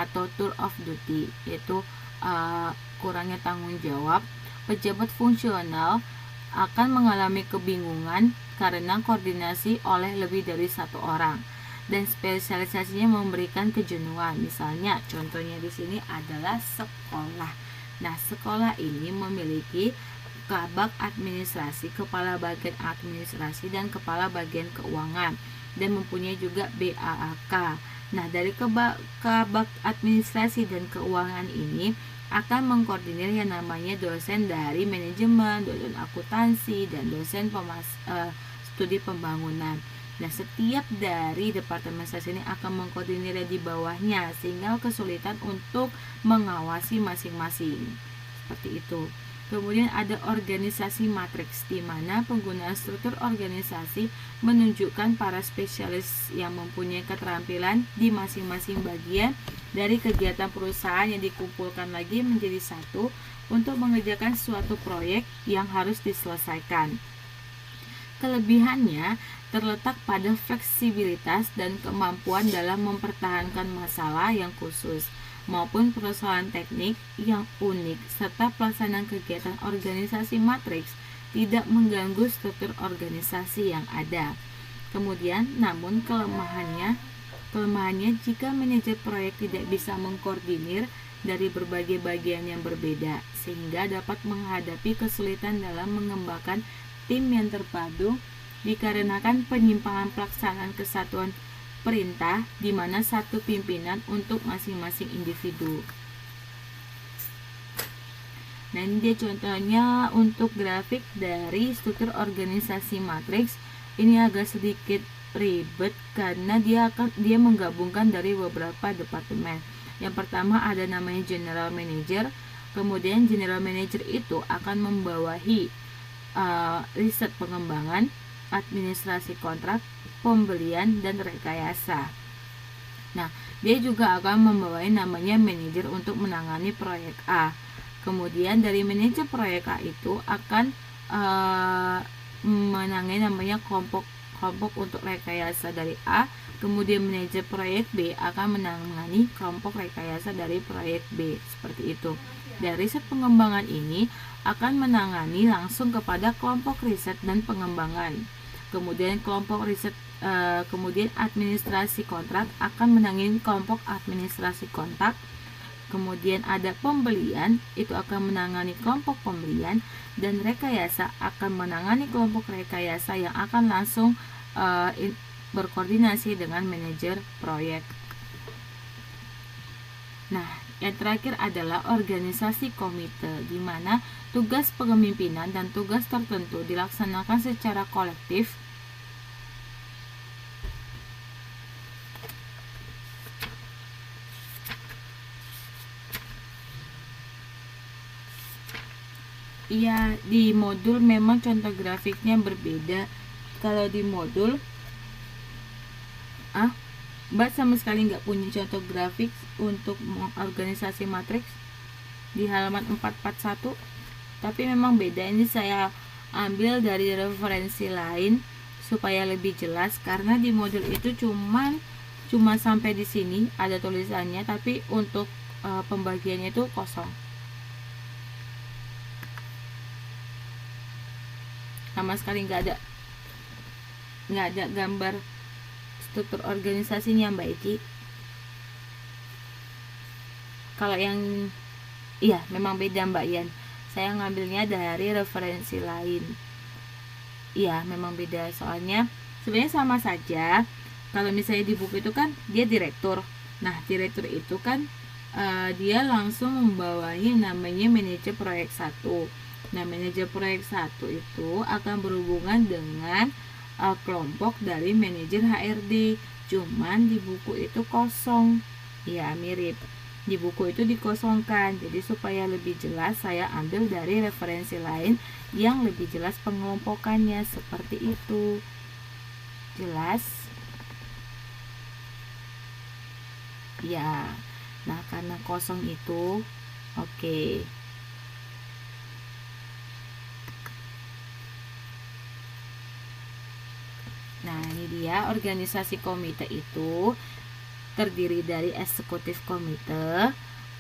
atau tour of duty, yaitu kurangnya tanggung jawab. Pejabat fungsional akan mengalami kebingungan karena koordinasi oleh lebih dari satu orang, dan spesialisasinya memberikan kejenuhan. Misalnya, contohnya di sini adalah sekolah. Nah, sekolah ini memiliki kabak administrasi, kepala bagian administrasi, dan kepala bagian keuangan, dan mempunyai juga BAAK. Nah, dari kabak administrasi dan keuangan ini akan mengkoordinir yang namanya dosen dari manajemen, dosen akuntansi, dan dosen studi pembangunan. Nah, setiap dari departemen sales ini akan mengkoordinir di bawahnya, sehingga kesulitan untuk mengawasi masing-masing. Seperti itu. Kemudian ada organisasi matriks, di mana penggunaan struktur organisasi menunjukkan para spesialis yang mempunyai keterampilan di masing-masing bagian dari kegiatan perusahaan yang dikumpulkan lagi menjadi satu untuk mengerjakan suatu proyek yang harus diselesaikan. Kelebihannya terletak pada fleksibilitas dan kemampuan dalam mempertahankan masalah yang khusus maupun persoalan teknik yang unik, serta pelaksanaan kegiatan organisasi matriks tidak mengganggu struktur organisasi yang ada. Kemudian, namun kelemahannya jika manajer proyek tidak bisa mengkoordinir dari berbagai bagian yang berbeda, sehingga dapat menghadapi kesulitan dalam mengembangkan tim yang terpadu dikarenakan penyimpangan pelaksanaan kesatuan perintah di mana satu pimpinan untuk masing-masing individu. Nah, ini dia contohnya untuk grafik dari struktur organisasi matriks. Ini agak sedikit ribet karena dia menggabungkan dari beberapa departemen. Yang pertama ada namanya general manager. Kemudian general manager itu akan membawahi riset pengembangan, administrasi kontrak, pembelian, dan rekayasa. Nah, dia juga akan membawahi namanya manajer untuk menangani proyek A. Kemudian dari manajer proyek A itu akan menangani namanya kelompok untuk rekayasa dari A. Kemudian manajer proyek B akan menangani kelompok rekayasa dari proyek B. Seperti itu. Dan riset pengembangan ini akan menangani langsung kepada kelompok riset dan pengembangan. Kemudian kemudian administrasi kontrak akan menangani kelompok administrasi kontrak. Kemudian ada pembelian, itu akan menangani kelompok pembelian, dan rekayasa akan menangani kelompok rekayasa yang akan langsung berkoordinasi dengan manajer proyek. Nah, yang terakhir adalah organisasi komite, di mana tugas kepemimpinan dan tugas tertentu dilaksanakan secara kolektif ya. Di modul memang contoh grafiknya berbeda. Kalau di modul Mbak sama sekali nggak punya contoh grafik untuk organisasi matriks di halaman 441, tapi memang beda. Ini saya ambil dari referensi lain supaya lebih jelas, karena di modul itu cuma sampai di sini ada tulisannya, tapi untuk pembagiannya itu kosong, sama sekali nggak ada gambar struktur organisasinya, Mbak Eci. Kalau yang memang beda, Mbak Ian. Saya ngambilnya dari referensi lain. Iya, memang beda. Soalnya sebenarnya sama saja. Kalau misalnya di buku itu kan dia direktur. Nah, direktur itu kan dia langsung membawahi namanya manajer proyek 1. Nah, manajer proyek 1 itu akan berhubungan dengan kelompok dari manajer HRD. Cuman di buku itu kosong. Ya, mirip. Di buku itu dikosongkan. Jadi supaya lebih jelas, saya ambil dari referensi lain yang lebih jelas pengelompokannya. Seperti itu. Jelas? Ya. Nah, karena kosong itu, oke. Nah, ini dia organisasi komite itu terdiri dari eksekutif komite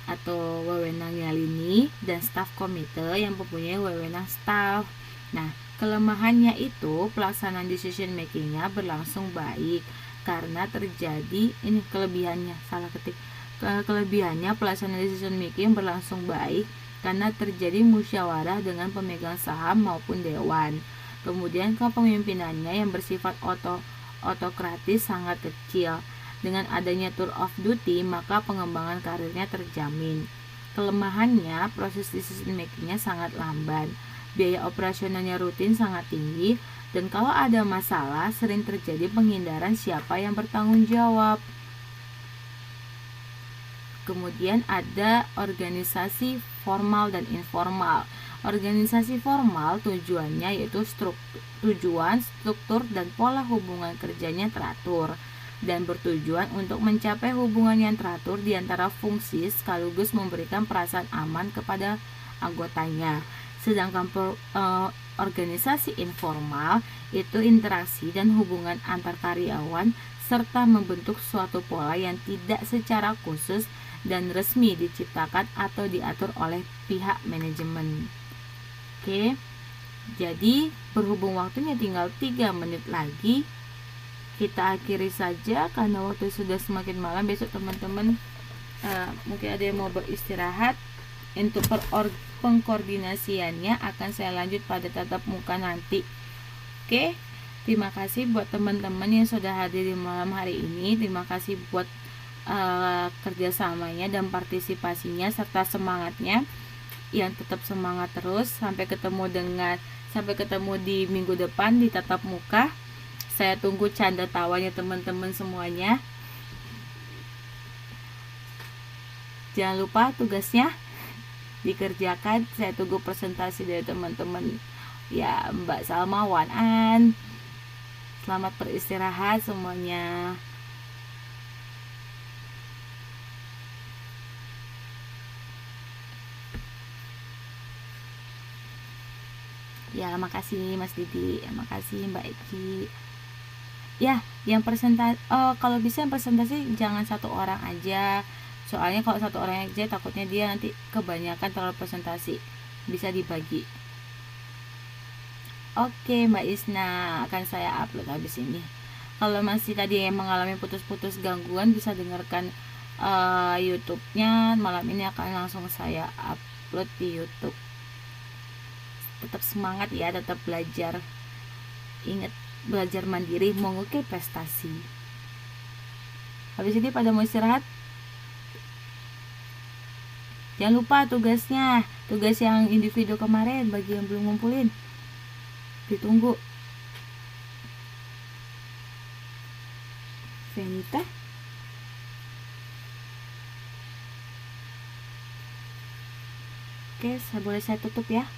atau wewenangnya lini dan staf komite yang mempunyai wewenang staf. Nah, kelemahannya itu pelaksanaan decision makingnya berlangsung baik karena terjadi ini kelebihannya kelebihannya pelaksanaan decision making berlangsung baik karena terjadi musyawarah dengan pemegang saham maupun dewan. Kemudian kepemimpinannya yang bersifat otokratis sangat kecil. Dengan adanya tour of duty, maka pengembangan karirnya terjamin. Kelemahannya, proses decision makingnya sangat lamban. Biaya operasionalnya rutin sangat tinggi, dan kalau ada masalah, sering terjadi penghindaran siapa yang bertanggung jawab. Kemudian ada organisasi formal dan informal. Organisasi formal tujuannya yaitu tujuan, struktur, dan pola hubungan kerjanya teratur dan bertujuan untuk mencapai hubungan yang teratur di antara fungsi sekaligus memberikan perasaan aman kepada anggotanya. Sedangkan organisasi informal itu interaksi dan hubungan antar karyawan serta membentuk suatu pola yang tidak secara khusus dan resmi diciptakan atau diatur oleh pihak manajemen. Oke, jadi berhubung waktunya tinggal 3 menit lagi, kita akhiri saja karena waktu sudah semakin malam. Besok teman-teman mungkin ada yang mau beristirahat. Untuk pengkoordinasiannya akan saya lanjut pada tatap muka nanti. Oke, terima kasih buat teman-teman yang sudah hadir di malam hari ini. Terima kasih buat kerjasamanya dan partisipasinya serta semangatnya, yang tetap semangat terus. Sampai ketemu di minggu depan di tatap muka. Saya tunggu canda tawanya teman-teman semuanya. Jangan lupa tugasnya dikerjakan. Saya tunggu presentasi dari teman-teman. Ya, Mbak Salma, Wan An. Selamat beristirahat semuanya. Ya, makasih Mas Didi, makasih Mbak Eki. Ya, yang kalau bisa yang presentasi jangan satu orang aja. Soalnya kalau satu orang aja takutnya dia nanti kebanyakan terlalu presentasi. Bisa dibagi. Oke, Mbak Isna, akan saya upload habis ini. Kalau masih tadi yang mengalami putus-putus gangguan, bisa dengarkan YouTube-nya. Malam ini akan langsung saya upload di YouTube. Tetap semangat ya, tetap belajar. Ingat, belajar mandiri mengukir prestasi. Habis ini pada mau istirahat. Jangan lupa tugasnya, tugas yang individu kemarin bagi yang belum ngumpulin. Ditunggu. Venita. Oke, boleh saya tutup ya.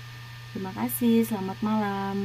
Terima kasih, selamat malam.